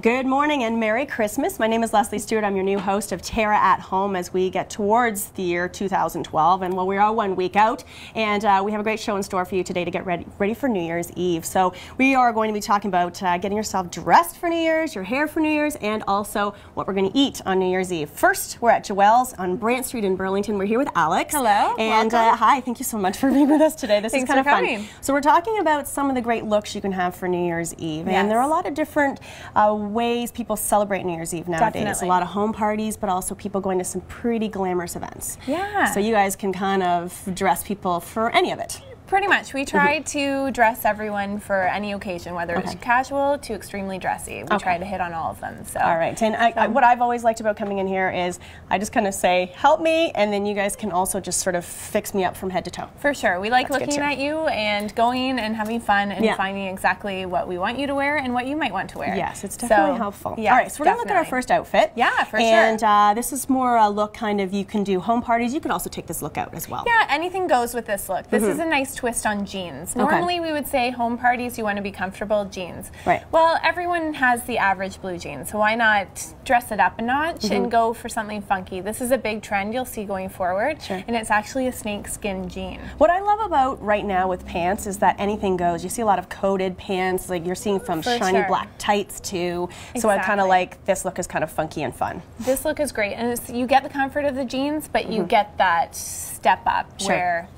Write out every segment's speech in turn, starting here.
Good morning and Merry Christmas. My name is Lesley Stewart. I'm your new host of TERRA at Home as we get towards the year 2012. And well, we are 1 week out, and we have a great show in store for you today to get ready for New Year's Eve. So we are going to be talking about getting yourself dressed for New Year's, your hair for New Year's, and also what we're going to eat on New Year's Eve. First, we're at Joelle's on Brant Street in Burlington. We're here with Alex. Hello. And hi, thank you so much for being with us today. This is kind of fun. Coming. So we're talking about some of the great looks you can have for New Year's Eve. Yes. And there are a lot of different ways people celebrate New Year's Eve nowadays. Definitely. A lot of home parties, but also people going to some pretty glamorous events. Yeah. So you guys can kind of dress people for any of it. Pretty much. We try to dress everyone for any occasion, whether it's casual to extremely dressy. We try to hit on all of them. So. All right. And what I've always liked about coming in here is I just kind of say, help me, and then you guys can also just sort of fix me up from head to toe. For sure. We like looking at you and going and having fun and finding exactly what we want you to wear and what you might want to wear. Yes, it's definitely helpful. Yes, all right, so we're going to look at our first outfit. Yeah, for sure. And this is more a look kind of, you can do home parties. You could also take this look out as well. Yeah, anything goes with this look. This is a nice twist on jeans. Normally we would say home parties, you want to be comfortable, jeans. Right. Well, everyone has the average blue jeans, so why not dress it up a notch and go for something funky? This is a big trend you'll see going forward, and it's actually a snakeskin jean. What I love about right now with pants is that anything goes. You see a lot of coated pants, like you're seeing from shiny black tights too. So I kind of like this look is kind of funky and fun. This look is great, and it's, you get the comfort of the jeans, but you get that step up where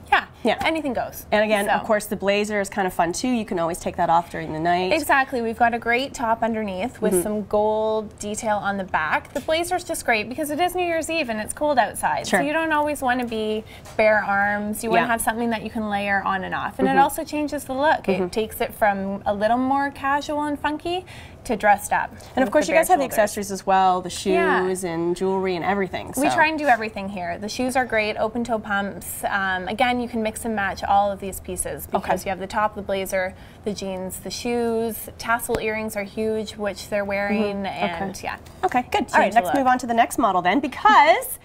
anything goes. And again, of course, the blazer is kind of fun too. You can always take that off during the night. Exactly. We've got a great top underneath with some gold detail on the back. The blazer's just great because it is New Year's Eve and it's cold outside. So you don't always want to be bare arms. You want to have something that you can layer on and off. And it also changes the look. It takes it from a little more casual and funky to dressed up. And of course you guys have the accessories as well, the shoes and jewelry and everything. So. We try and do everything here. The shoes are great, open toe pumps. Again, you can mix and match all of these pieces because you have the top, the blazer, the jeans, the shoes. Tassel earrings are huge, which they're wearing, and Okay, good. All right, let's move on to the next model then, because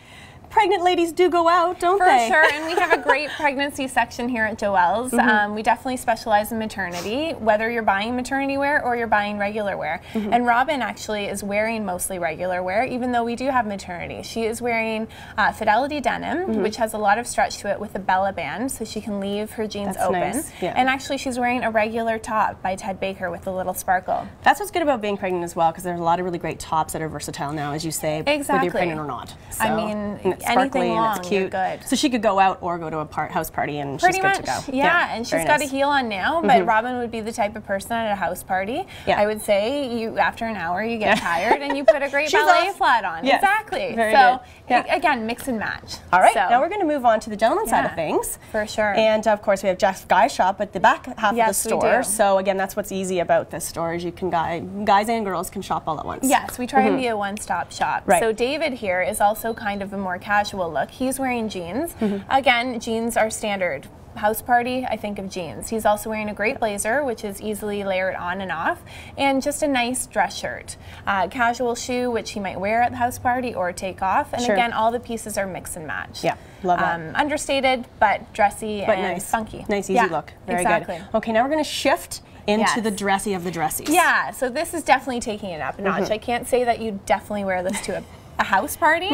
pregnant ladies do go out, don't they? For sure, and we have a great pregnancy section here at Joelle's. We definitely specialize in maternity, whether you're buying maternity wear or you're buying regular wear. And Robin actually is wearing mostly regular wear, even though we do have maternity. She is wearing Fidelity denim, which has a lot of stretch to it with a Bella band, so she can leave her jeans open. And actually she's wearing a regular top by Ted Baker with a little sparkle. That's what's good about being pregnant as well, because there's a lot of really great tops that are versatile now, as you say, whether you're pregnant or not. So, I mean, sparkly anything long, and it's cute. You're good. So she could go out or go to a house party and she's good to go. Yeah, and she's got a heel on now, but Robin would be the type of person at a house party. I would say you after an hour you get tired and you put a great ballet flat on. Exactly. Very so good. Again, mix and match. All right, now we're going to move on to the gentleman side of things. For sure. And of course we have Jeff Guy Shop at the back half of the store. We do. So again, that's what's easy about this store is you can guys and girls can shop all at once. Yes, we try and be a one-stop shop. So David here is also kind of a more casual look. He's wearing jeans. Again, jeans are standard. House party, I think of jeans. He's also wearing a great blazer, which is easily layered on and off, and just a nice dress shirt. Casual shoe, which he might wear at the house party or take off. And again, all the pieces are mix and match. Yeah, love that. Understated, but dressy and funky. Nice, easy look. Very good. Okay, now we're going to shift into the dressy of the dressies. Yeah, so this is definitely taking it up a notch. I can't say that you definitely wear this to a house party.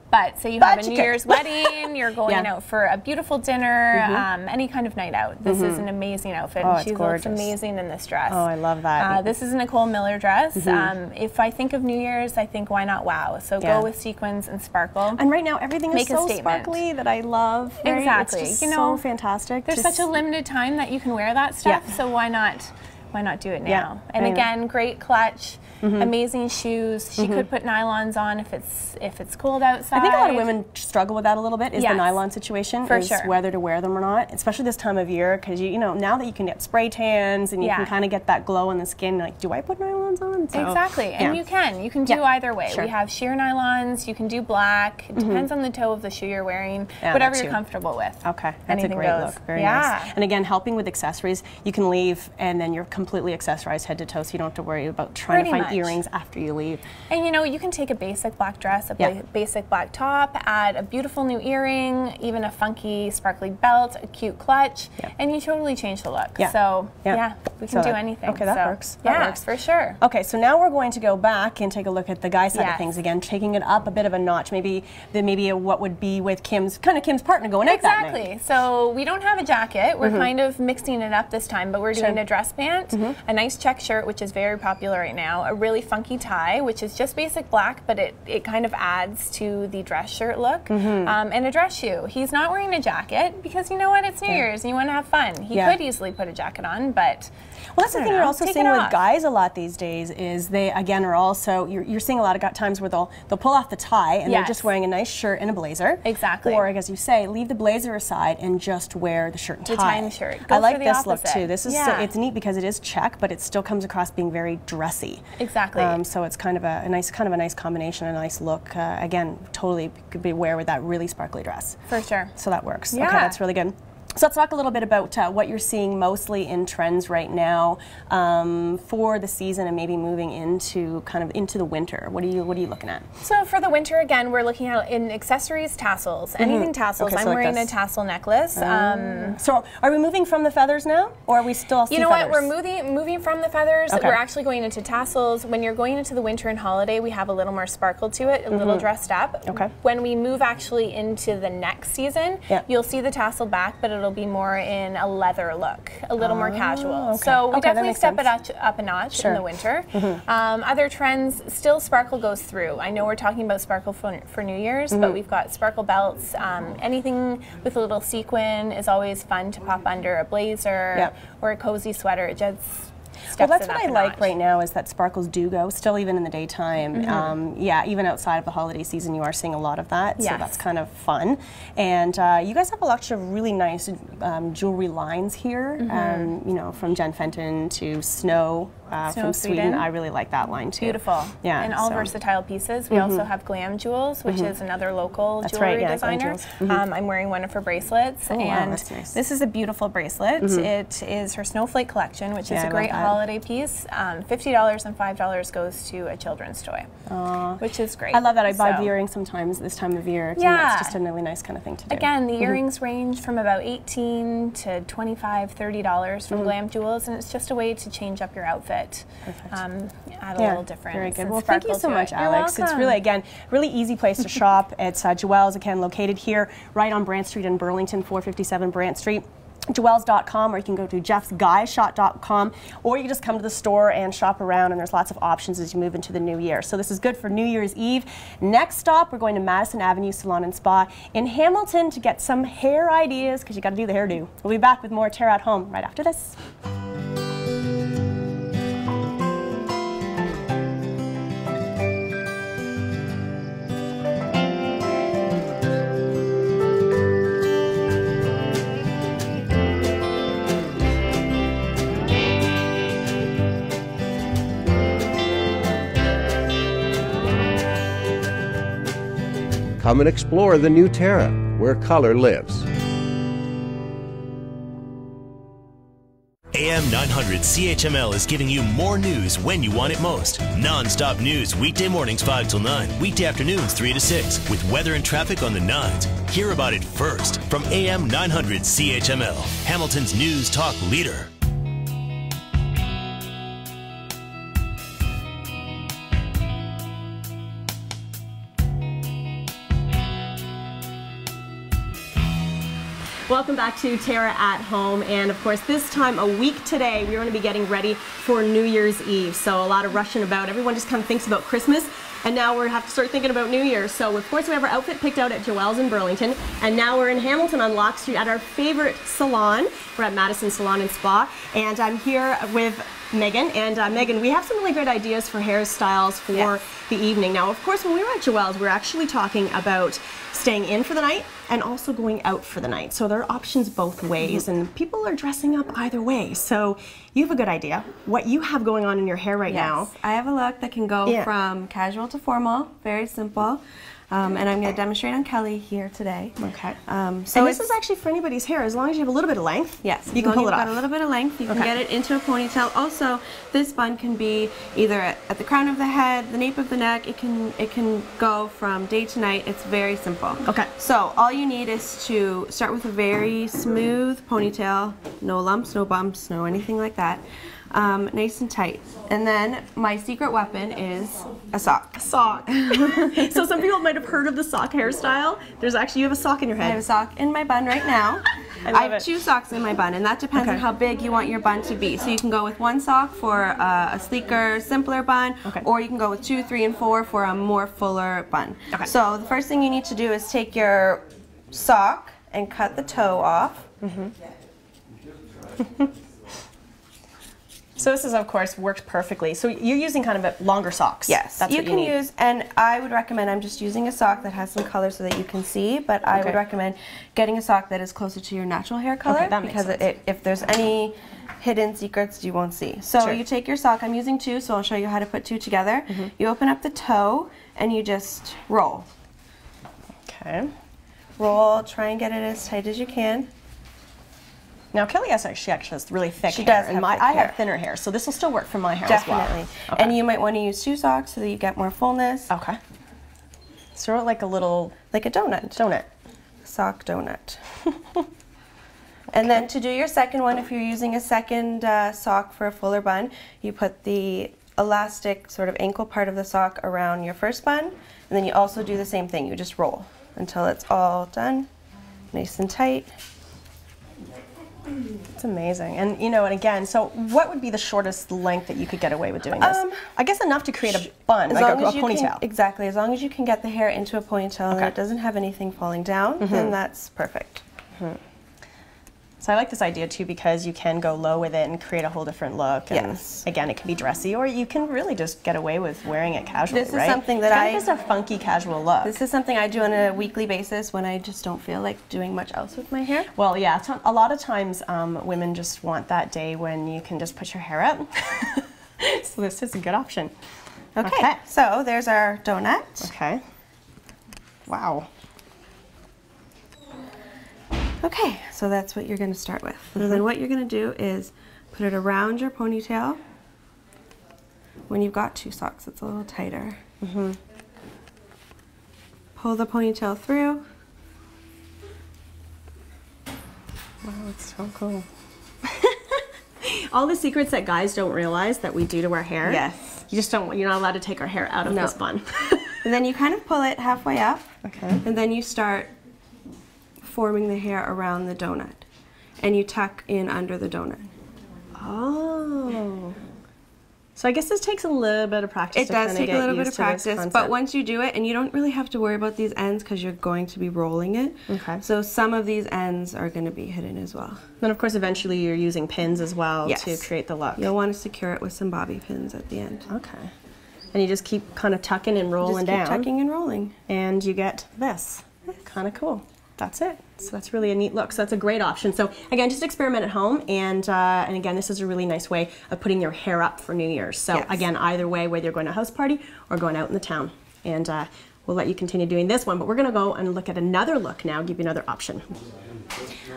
But say you have a New Year's wedding, you're going out for a beautiful dinner, any kind of night out. This is an amazing outfit. Oh, and she looks amazing in this dress. Oh, I love that. This is a Nicole Miller dress. If I think of New Year's, I think why not wow? So go with sequins and sparkle. And right now everything is so sparkly that I love. Exactly. It's just so fantastic. There's such a limited time that you can wear that stuff, so why not do it now? And again, great clutch. Amazing shoes. She could put nylons on if it's cold outside. I think a lot of women struggle with that a little bit. Is the nylon situation whether to wear them or not, especially this time of year, because you know now that you can get spray tans and you can kind of get that glow on the skin. Like, do I put nylons on? So, exactly, and you can do either way. We have sheer nylons. You can do black. It depends on the toe of the shoe you're wearing. Whatever you're comfortable with. Okay, that's a great look. Very nice. And again, helping with accessories, you can leave and then you're completely accessorized head to toe, so you don't have to worry about trying to find earrings after you leave. And you know, you can take a basic black dress, a basic black top, add a beautiful new earring, even a funky sparkly belt, a cute clutch, and you totally change the look. So yeah, we can do anything. Okay, that works. That works for sure. Okay, so now we're going to go back and take a look at the guy side of things again, taking it up a bit of a notch, maybe what would be with Kim's partner going out that night. Exactly. So we don't have a jacket. We're kind of mixing it up this time, but we're doing a dress pant, a nice check shirt, which is very popular right now, a really funky tie, which is just basic black, but it kind of adds to the dress shirt look, and a dress shoe. He's not wearing a jacket because you know what, it's New Year's and you want to have fun. He could easily put a jacket on, but well, that's the thing you're also seeing with guys a lot these days is they again are also you're seeing a lot of times where they'll pull off the tie and they're just wearing a nice shirt and a blazer. Exactly. Or as you say, leave the blazer aside and just wear the shirt and tie. The tie and shirt. I like this look too. This is it's neat because it is check, but it still comes across being very dressy. Exactly. So it's kind of a nice combination, a nice look. Again, totally could be wear with that really sparkly dress. For sure. So that works. Yeah. Okay, that's really good. So let's talk a little bit about what you're seeing mostly in trends right now for the season and maybe moving into the winter. What are you looking at? So for the winter, again, we're looking at in accessories, tassels, anything tassels. Okay, so I'm wearing a tassel necklace. So are we moving from the feathers now, or are we still see feathers? What? We're moving from the feathers. Okay. We're actually going into tassels. When you're going into the winter and holiday, we have a little more sparkle to it, a little dressed up. Okay. When we move actually into the next season, you'll see the tassel back, but it'll be more in a leather look, a little more casual. Okay. So we definitely step it up a notch in the winter. Other trends, still sparkle goes through. I know we're talking about sparkle for New Year's, but we've got sparkle belts. Anything with a little sequin is always fun to pop under a blazer or a cozy sweater. It just well, that's what I like right now is that sparkles do go still even in the daytime. Yeah, even outside of the holiday season, you are seeing a lot of that. So that's kind of fun. And you guys have a lot of really nice jewelry lines here. You know, from Jen Fenton to Snow. From Sweden. I really like that line too. Beautiful. Yeah. And all versatile pieces. We also have Glam Jewels, which is another local jewelry designer. I'm wearing one of her bracelets, and that's nice. This is a beautiful bracelet. It is her Snowflake collection, which is a great holiday piece. $50 and $5 goes to a children's toy, which is great. I love that. I buy the earrings sometimes this time of year. Yeah. It's just a really nice kind of thing to do. Again, the earrings range from about $18 to $25, $30 from Glam Jewels, and it's just a way to change up your outfit. Add a little difference. Very good. Well, thank you so much, Alex. It's really, again, really easy place to shop. It's Joelle's, again, located here right on Brant Street in Burlington, 457 Brant Street. Joelles.com, or you can go to jeffsguyshop.com, or you can just come to the store and shop around, and there's lots of options as you move into the new year. So this is good for New Year's Eve. Next stop, we're going to Maddison Avenue Salon and Spa in Hamilton to get some hair ideas, because you got to do the hairdo. We'll be back with more Terra at Home right after this. Come and explore the new Terra, where color lives. AM 900 CHML is giving you more news when you want it most. Non-stop news weekday mornings 5 till 9, weekday afternoons 3 to 6, with weather and traffic on the 9s. Hear about it first from AM 900 CHML, Hamilton's news talk leader. Welcome back to Terra at Home, and of course this time a week today we're going to be getting ready for New Year's Eve. So a lot of rushing about. Everyone just kind of thinks about Christmas, and now we have to start thinking about New Year's. So of course we have our outfit picked out at Joelle's in Burlington, and now we're in Hamilton on Locke Street at our favorite salon. We're at Maddison Salon and Spa, and I'm here with Megan. And Megan, we have some really great ideas for hairstyles for the evening. Now, of course, when we were at Joelle's, we were actually talking about staying in for the night and also going out for the night. So there are options both ways, and people are dressing up either way. So you have a good idea what you have going on in your hair right now. I have a look that can go from casual to formal, very simple. And I'm going to demonstrate on Kelly here today. Okay. So this is actually for anybody's hair, as long as you have a little bit of length. Yes, you can pull it off. Got a little bit of length, you can get it into a ponytail. Also, this bun can be either at the crown of the head, the nape of the neck. It can go from day to night. It's very simple. Okay. So all you need is to start with a very smooth ponytail, no lumps, no bumps, no anything like that. Nice and tight. And then my secret weapon is a sock. A sock. So some people might have heard of the sock hairstyle. There's actually, you have a sock in your head. I have a sock in my bun right now. I have 2 socks in my bun, and that depends on how big you want your bun to be. So you can go with 1 sock for a sleeker, simpler bun, or you can go with 2, 3, and 4 for a more fuller bun. So the first thing you need to do is take your sock and cut the toe off. So this is, of course, worked perfectly. So you're using kind of longer socks. Yes, that's you what can need. use, and I would recommend, I'm just using a sock that has some color so that you can see, but I would recommend getting a sock that is closer to your natural hair color, that makes because sense. if there's any hidden secrets, you won't see. So you take your sock, I'm using 2, so I'll show you how to put 2 together. You open up the toe, and you just roll. Okay. Roll, try and get it as tight as you can. Now Kelly actually has really thick hair. She does have and thick I hair. have thinner hair, so this will still work for my hair Definitely. as well. Okay. And you might want to use 2 socks so that you get more fullness. Okay. Sort of like a little... Like a donut. Donut. Sock donut. And then to do your second one, if you're using a second sock for a fuller bun, you put the elastic sort of ankle part of the sock around your first bun, and then you also do the same thing. You just roll until it's all done, nice and tight. It's amazing. And you know, and again, so what would be the shortest length that you could get away with doing this? I guess enough to create a bun, like a ponytail. Exactly. As long as you can get the hair into a ponytail and it doesn't have anything falling down, then that's perfect. So I like this idea too, because you can go low with it and create a whole different look. And again, it can be dressy, or you can really just get away with wearing it casually, This is something that it's just a funky casual look. This is something I do on a weekly basis when I just don't feel like doing much else with my hair. Well, yeah, a lot of times women just want that day when you can just put your hair up. So this is a good option. Okay, so there's our donut. Okay. Wow. Okay, so that's what you're going to start with. And then what you're going to do is put it around your ponytail. When you've got 2 socks, it's a little tighter. Pull the ponytail through. Wow, it's so cool. All the secrets that guys don't realize that we do to our hair. Yes. You just don't. You're not allowed to take our hair out of this bun. And then you kind of pull it halfway up. Okay. And then you start forming the hair around the donut, and you tuck in under the donut. Oh. So I guess this takes a little bit of practice. It does take a little bit of practice, but once you do it, and you don't really have to worry about these ends because you're going to be rolling it. Okay. So some of these ends are going to be hidden as well. Then of course eventually you're using pins as well to create the look. You'll want to secure it with some bobby pins at the end. Okay. And you just keep kind of tucking and rolling just keep down. Tucking and rolling. And you get this. Kind of cool. That's it. So that's really a neat look. So that's a great option. So again, just experiment at home, and again, this is a really nice way of putting your hair up for New Year's. So again, either way, whether you're going to a house party or going out in the town, and we'll let you continue doing this one. But we're going to go and look at another look now. Give you another option.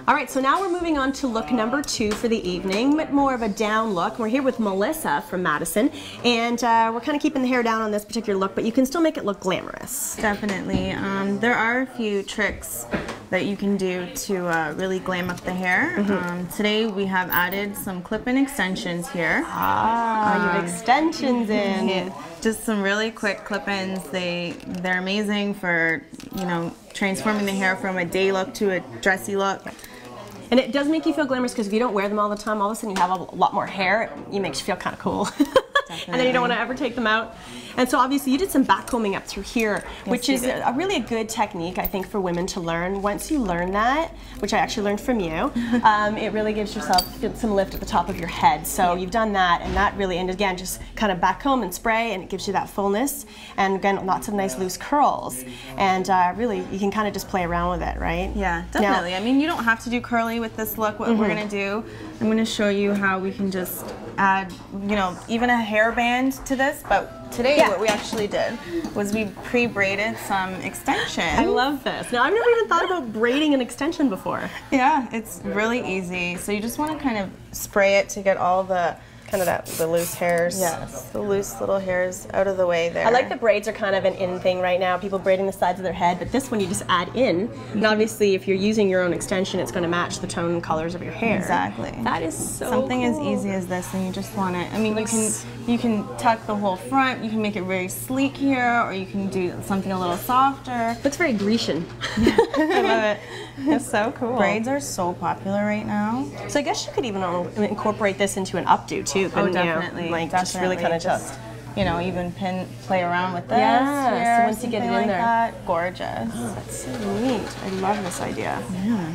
All right, so now we're moving on to look number 2 for the evening, but more of a down look. We're here with Melissa from Maddison, and we're kind of keeping the hair down on this particular look, but you can still make it look glamorous. Definitely. There are a few tricks that you can do to really glam up the hair. Today we have added some clip-in extensions here. You have extensions in. Yeah, just some really quick clip-ins. They're amazing for, you know, transforming the hair from a day look to a dressy look. And it does make you feel glamorous, because if you don't wear them all the time, all of a sudden you have a lot more hair. It makes you feel kind of cool. And then you don't want to ever take them out. And so obviously you did some back combing up through here, which is really a good technique, I think, for women to learn. Once you learn that, which I actually learned from you, it really gives yourself some lift at the top of your head. So you've done that, and that really, and again, just kind of back comb and spray, and it gives you that fullness. And again, lots of nice loose curls. And really, you can kind of just play around with it, right? Yeah, definitely. I mean, you don't have to do curly with this look. What we're going to do, I'm going to show you how we can just add, you know, even a hairband to this, but today what we actually did was we pre-braided some extension. I love this. Now, I've never even thought about braiding an extension before. Yeah, it's really easy. So you just want to kind of spray it to get all the the loose hairs. Yes, the loose little hairs out of the way there. I like the braids are kind of an in thing right now, people braiding the sides of their head, but this one you just add in, and obviously if you're using your own extension, it's going to match the tone and colors of your hair. Exactly. That is so Something cool. as easy as this, and you just want it. I mean, you can tuck the whole front, you can make it very sleek here, or you can do something a little softer. Looks very Grecian. I love it. It's so cool. Braids are so popular right now. So I guess you could even incorporate this into an updo too, couldn't definitely. you? Like just really kind of just, you know, even play around with this. Yeah, here, so once you get it in like there. that, gorgeous. Oh, that's so neat. I love this idea. Yeah.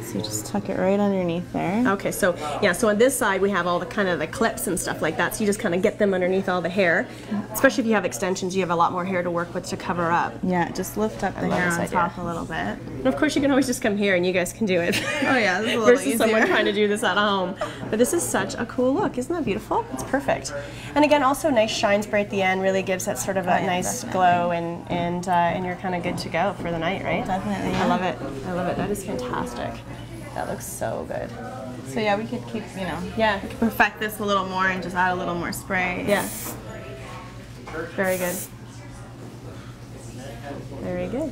So you just tuck it right underneath there. Okay, so yeah, so on this side we have all the kind of the clips and stuff like that, so you just kind of get them underneath all the hair. Especially if you have extensions, you have a lot more hair to work with to cover up. Yeah, just lift up the hair on top a little bit. And of course you can always just come here and you guys can do it. Oh yeah, this is a little versus easier. someone trying to do this at home. But this is such a cool look, isn't that beautiful? It's perfect. And again, also nice shine spray at the end, really gives that sort of a nice glow, and you're kind of good to go for the night, right? Definitely. I love it. I love it. That is fantastic. That looks so good. So yeah, we could keep, you know, we could perfect this a little more and just add a little more spray. Yeah. Very good. Very good.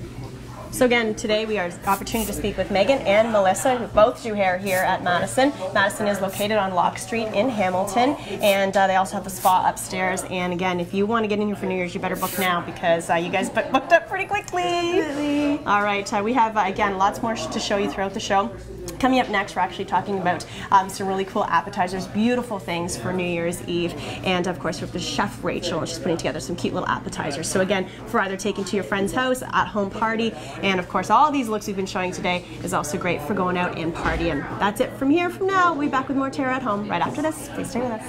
So again, today we are opportunity to speak with Megan and Melissa, who both do hair here at Maddison. Maddison is located on Locke Street in Hamilton, and they also have a spa upstairs. And again, if you want to get in here for New Year's, you better book now because you guys booked up pretty quickly. Definitely. All right, we have, again, lots more to show you throughout the show. Coming up next, we're actually talking about some really cool appetizers, beautiful things for New Year's Eve. And of course, with the chef Rachel, and she's putting together some cute little appetizers. So again, for either taking to your friend's house, at home party, and of course, all these looks we've been showing today is also great for going out and partying. That's it from here from now. We'll be back with more Terra at Home right after this. Please stay with us.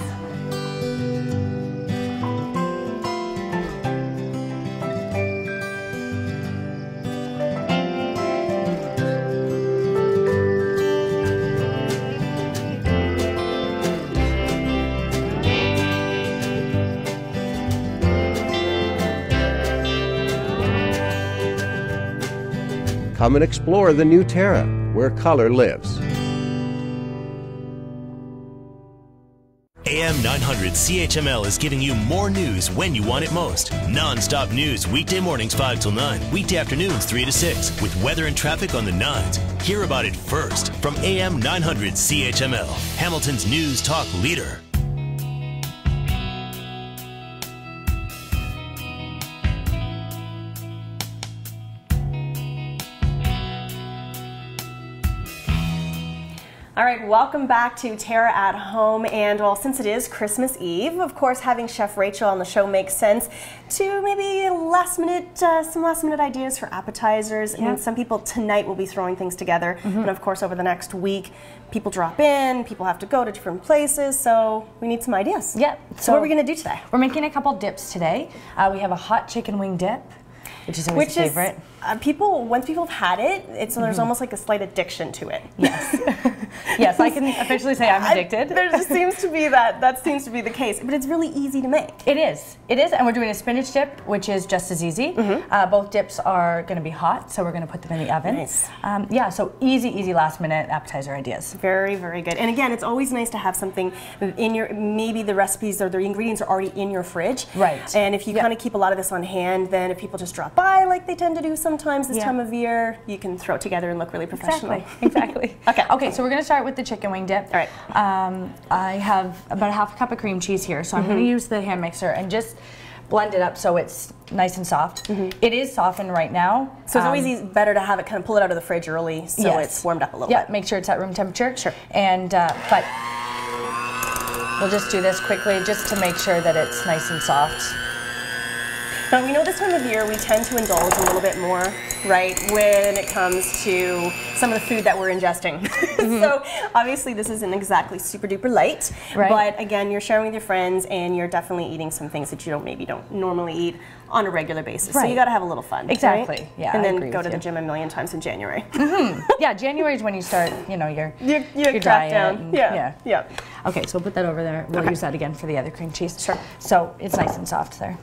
Come and explore the new Terra, where color lives. AM 900 CHML is giving you more news when you want it most. Non-stop news weekday mornings 5 till 9, weekday afternoons 3 to 6, with weather and traffic on the 9s. Hear about it first from AM 900 CHML, Hamilton's news talk leader. All right, welcome back to Terra at Home, and well, since it is Christmas Eve, of course, having Chef Rachel on the show makes sense to maybe some last minute ideas for appetizers. And some people tonight will be throwing things together, and of course, over the next week, people drop in, people have to go to different places, so we need some ideas. Yep. So what are we going to do today? We're making a couple dips today. We have a hot chicken wing dip, which is always a favorite. Once people have had it, there's almost like a slight addiction to it. Yes. Yes, I can officially say I'm addicted. There just seems to be that seems to be the case, but it's really easy to make. It is, and we're doing a spinach dip, which is just as easy. Both dips are going to be hot, so we're going to put them in the oven. Nice. Yeah, so easy last minute appetizer ideas. Very, very good. And again, it's always nice to have something in your, maybe the recipes or the ingredients are already in your fridge. Right. And if you kind of keep a lot of this on hand, then if people just drop by like they tend to do sometimes this time of year, you can throw it together and look really professional. Exactly. Okay, so we're going to start with the chicken wing dip. All right. I have about a half a cup of cream cheese here, so I'm going to use the hand mixer and just blend it up so it's nice and soft. It is softened right now. So it's always better to have it kind of pull it out of the fridge early so it's warmed up a little bit. Yeah, make sure it's at room temperature. Sure. And, but we'll just do this quickly just to make sure that it's nice and soft. Now, we know this time of year we tend to indulge a little bit more, right, when it comes to some of the food that we're ingesting. So obviously this isn't exactly super duper light, but again, you're sharing with your friends and you're definitely eating some things that you maybe don't normally eat on a regular basis. So you got to have a little fun. Exactly. Right? Yeah. And then go to the gym a million times in January. Yeah, January is when you start, your crack diet. down. And, Okay, so we'll put that over there. We'll use that again for the other cream cheese. Sure. So it's nice and soft there.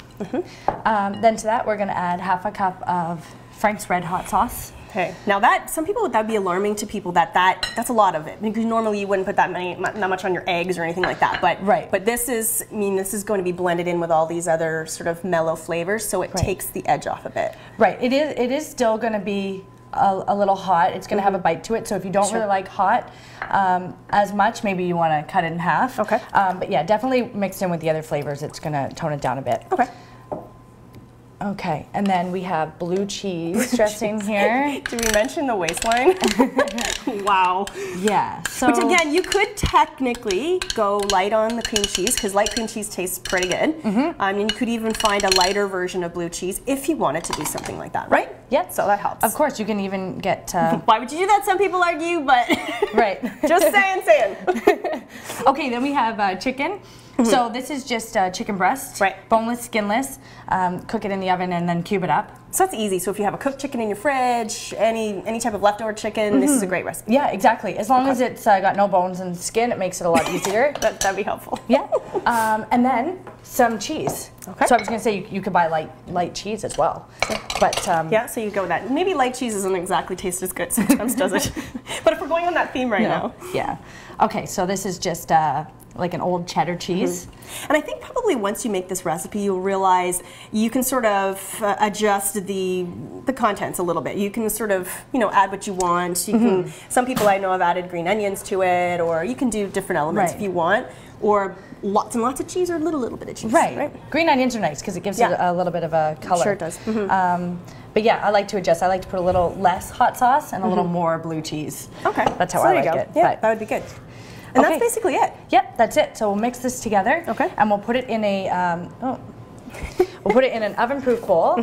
Then to that, we're going to add half a cup of Frank's Red Hot sauce. Okay. Now some people that'd be alarming to people that's a lot of it, because normally you wouldn't put that much on your eggs or anything like that. But But this is going to be blended in with all these other sort of mellow flavors, so it takes the edge off a bit. Right. It is still going to be a little hot. It's going to have a bite to it. So if you don't really like hot as much, maybe you want to cut it in half. Okay. But yeah, definitely mixed in with the other flavors. It's going to tone it down a bit. Okay. Okay, and then we have blue cheese dressing here. Did we mention the waistline? Wow. Yeah. So, which again, you could technically go light on the cream cheese, because light cream cheese tastes pretty good. And you could even find a lighter version of blue cheese if you wanted to do something like that, right? Yeah. So that helps. Of course, you can even get... Why would you do that? Some people argue, but... Right. Just saying. Okay, then we have chicken. So this is just chicken breast, boneless, skinless. Cook it in the oven and then cube it up. So that's easy. So if you have a cooked chicken in your fridge, any type of leftover chicken, this is a great recipe. Yeah, exactly. As long as it's got no bones and skin, it makes it a lot easier. That'd be helpful. Yeah. And then some cheese. Okay. So I was going to say you could buy light cheese as well. But yeah, so you go with that. Maybe light cheese doesn't exactly taste as good sometimes, does it? But if we're going on that theme right now. Yeah. Okay, so this is just like an old cheddar cheese. And I think probably once you make this recipe, you'll realize you can sort of adjust the contents a little bit. You can sort of, add what you want. You can, some people I know have added green onions to it, or you can do different elements if you want, or lots and lots of cheese or a little bit of cheese. Right. Green onions are nice because it gives it a little bit of a color. Sure it does. But yeah, I like to adjust. I like to put a little less hot sauce and a little more blue cheese. Okay. That's how I like it. Yeah, that would be good. And that's basically it. Yep, that's it. So we'll mix this together. Okay. And we'll put it in a we'll put it in an oven-proof bowl.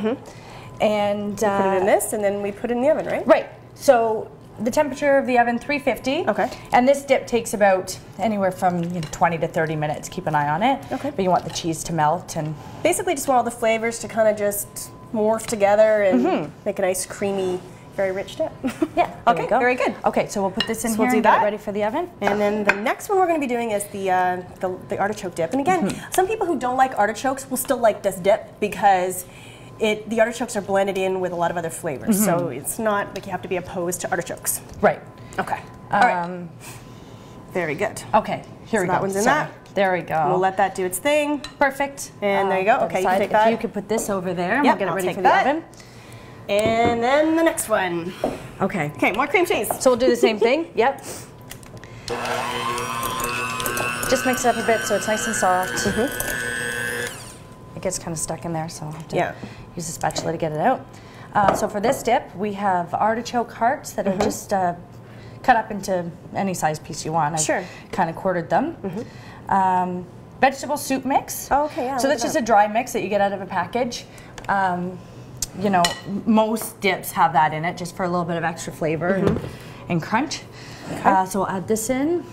And put it in this, and then we put it in the oven, right? Right. So the temperature of the oven, 350. Okay. And this dip takes about anywhere from 20 to 30 minutes. Keep an eye on it. Okay. But you want the cheese to melt and basically just want all the flavors to kind of just morph together and make a nice creamy, very rich dip. Yeah. Okay. Very good. Okay, so we'll put this in here we'll do and get it ready for the oven. And then the next one we're going to be doing is the artichoke dip. And again, some people who don't like artichokes will still like this dip because the artichokes are blended in with a lot of other flavors. So it's not like you have to be opposed to artichokes. Right. Okay. All right. Very good. Okay. Here we go. That one's in that. There we go. We'll let that do its thing. Perfect. And there you go. Okay, you can take that. If you could put this over there, and we'll get it ready for the oven. And then the next one. Okay. Okay, more cream cheese. So we'll do the same thing. Yep. Just mix it up a bit so it's nice and soft. It gets kind of stuck in there, so I'll have to use a spatula to get it out. So for this dip, we have artichoke hearts that are just cut up into any size piece you want. I've kind of quartered them. Vegetable soup mix. Oh, okay, yeah. So that's just a dry mix that you get out of a package. Most dips have that in it just for a little bit of extra flavor and crunch. Okay. So we'll add this in,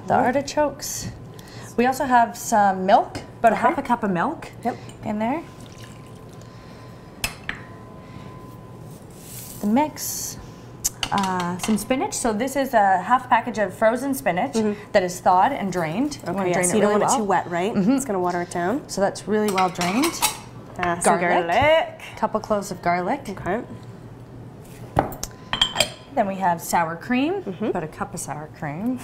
the artichokes. We also have some milk, about half a cup of milk in there. The mix, some spinach. So this is a half package of frozen spinach that is thawed and drained. Okay, so you don't want it too wet, right? It's going to water it down. So that's really well drained. Some garlic. Couple cloves of garlic. Okay. Then we have sour cream, about a cup of sour cream.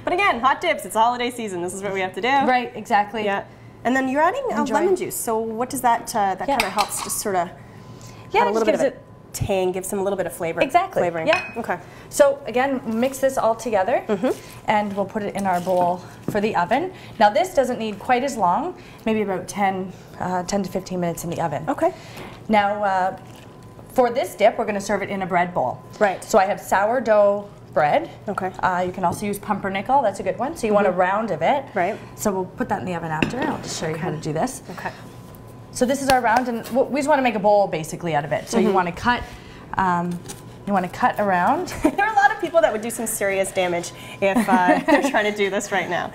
But again, hot dips, it's holiday season. This is what we have to do. Right, exactly. Yeah. And then you're adding lemon juice. So what does that, that kind of helps just sort of add a little bit of a tang, gives them a little bit of flavor. Exactly. Flavoring. Yeah. Okay. So again, mix this all together and we'll put it in our bowl for the oven. Now this doesn't need quite as long, maybe about 10 to 15 minutes in the oven. Okay. Now for this dip, we're going to serve it in a bread bowl. Right. So I have sourdough bread. Okay. You can also use pumpernickel, that's a good one. So you want a round of it. Right. So we'll put that in the oven after. I'll just show you how to do this. Okay. So this is our round, and we just want to make a bowl basically out of it. So you want to cut. You want to cut around. There are a lot of people that would do some serious damage if they're trying to do this right now.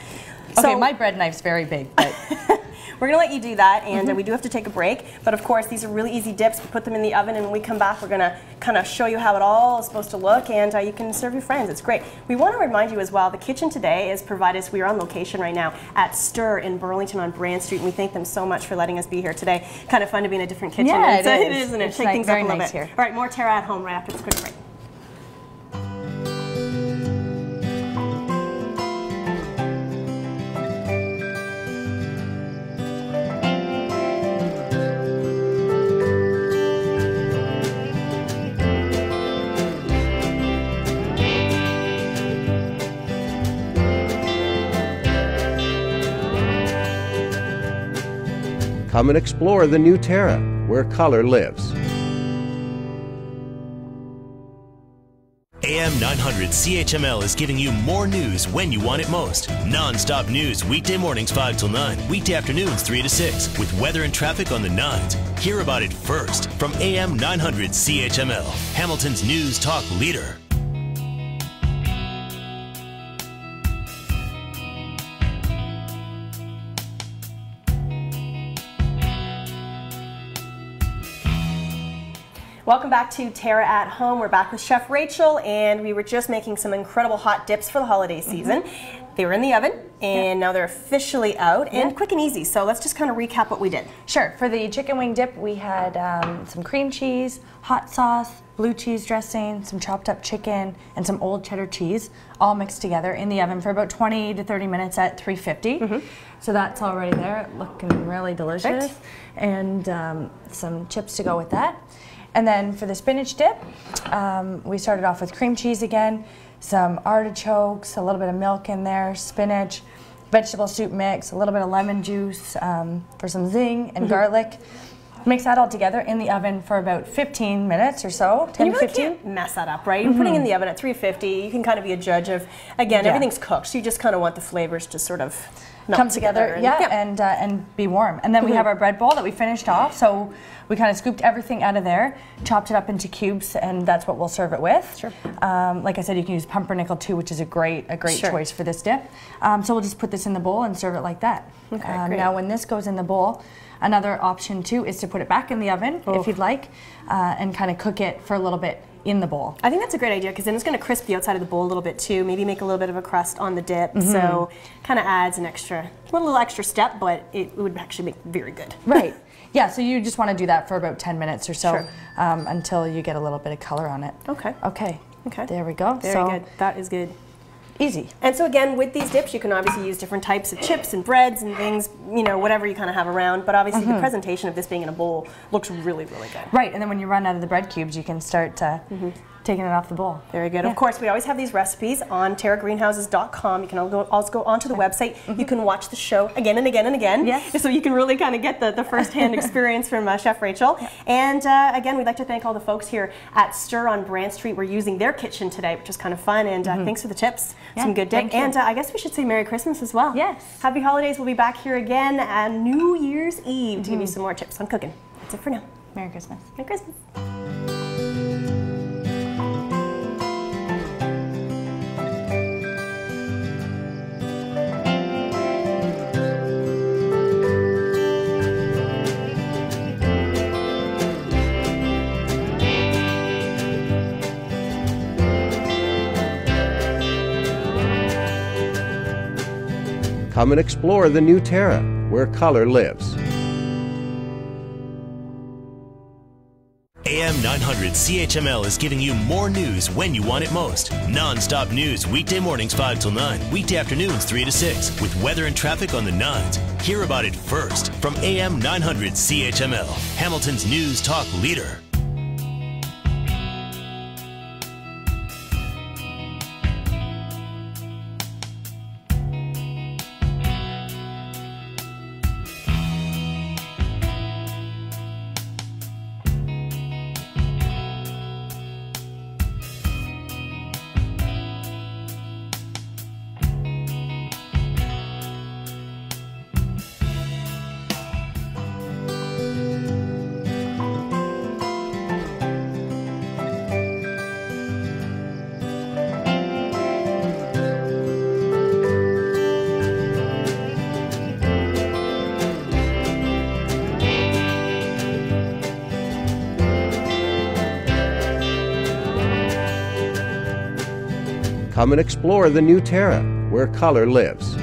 Okay, so my bread knife's very big, but we're going to let you do that, and we do have to take a break. But of course, these are really easy dips. We put them in the oven, and when we come back, we're going to kind of show you how it all is supposed to look, and you can serve your friends. It's great. We want to remind you as well, the kitchen today is provided, we are on location right now at Stir in Burlington on Brand Street, and we thank them so much for letting us be here today. Kind of fun to be in a different kitchen. Yeah, it is, isn't it? It's Shake things up a little nice bit. Here. All right, more Terra at Home right after this quick break. Come and explore the new Terra, where color lives. AM 900 CHML is giving you more news when you want it most. Non-stop news weekday mornings 5 till 9, weekday afternoons 3 to 6, with weather and traffic on the 9s. Hear about it first from AM 900 CHML, Hamilton's news talk leader. Welcome back to Terra at Home. We're back with Chef Rachel, and we were just making some incredible hot dips for the holiday season. They were in the oven, and now they're officially out, and quick and easy. So let's just kind of recap what we did. Sure. For the chicken wing dip, we had some cream cheese, hot sauce, blue cheese dressing, some chopped up chicken, and some old cheddar cheese, all mixed together in the oven for about 20 to 30 minutes at 350. So that's already there, looking really delicious. Perfect. And some chips to go with that. And then for the spinach dip, we started off with cream cheese again, some artichokes, a little bit of milk in there, spinach, vegetable soup mix, a little bit of lemon juice for some zing, and garlic. Mix that all together in the oven for about 15 minutes or so, 10 to 15. Can't mess that up, right? You're putting in the oven at 350. You can kind of be a judge of, again, everything's cooked, so you just kind of want the flavors to sort of come together, and be warm. And then we have our bread bowl that we finished off, so we kind of scooped everything out of there, chopped it up into cubes, and that's what we'll serve it with. Sure. Like I said, you can use pumpernickel too, which is a great choice for this dip. So we'll just put this in the bowl and serve it like that. Okay, great. Now when this goes in the bowl, another option too is to put it back in the oven if you'd like, and kind of cook it for a little bit in the bowl. I think that's a great idea, because then it's going to crisp the outside of the bowl a little bit too, maybe make a little bit of a crust on the dip, so kind of adds an extra, a little extra step, but it would actually make very good. Right. Yeah, so you just want to do that for about 10 minutes or so, until you get a little bit of color on it. Okay. Okay. Okay. There we go. Very good. That is good. Easy. And so again, with these dips, you can obviously use different types of chips and breads and things, you know, whatever you kind of have around. But obviously the presentation of this being in a bowl looks really, really good. Right, and then when you run out of the bread cubes, you can start taking it off the bowl. Very good. Of course, we always have these recipes on terragreenhouses.com. You can also go onto the website. You can watch the show again and again and again. Yes. So you can really kind of get the first-hand experience from Chef Rachel. And again, we'd like to thank all the folks here at Stir on Brand Street. We're using their kitchen today, which is kind of fun. And thanks for the tips. Some good dip. And I guess we should say Merry Christmas as well. Yes. Happy holidays. We'll be back here again on New Year's Eve to give you some more tips on cooking. That's it for now. Merry Christmas. Merry Christmas. Come and explore the new Terra, where color lives. AM 900 CHML is giving you more news when you want it most. Non-stop news weekday mornings 5 till 9, weekday afternoons 3 to 6, with weather and traffic on the 9s. Hear about it first from AM 900 CHML, Hamilton's news talk leader. Come and explore the new TERRA, where color lives.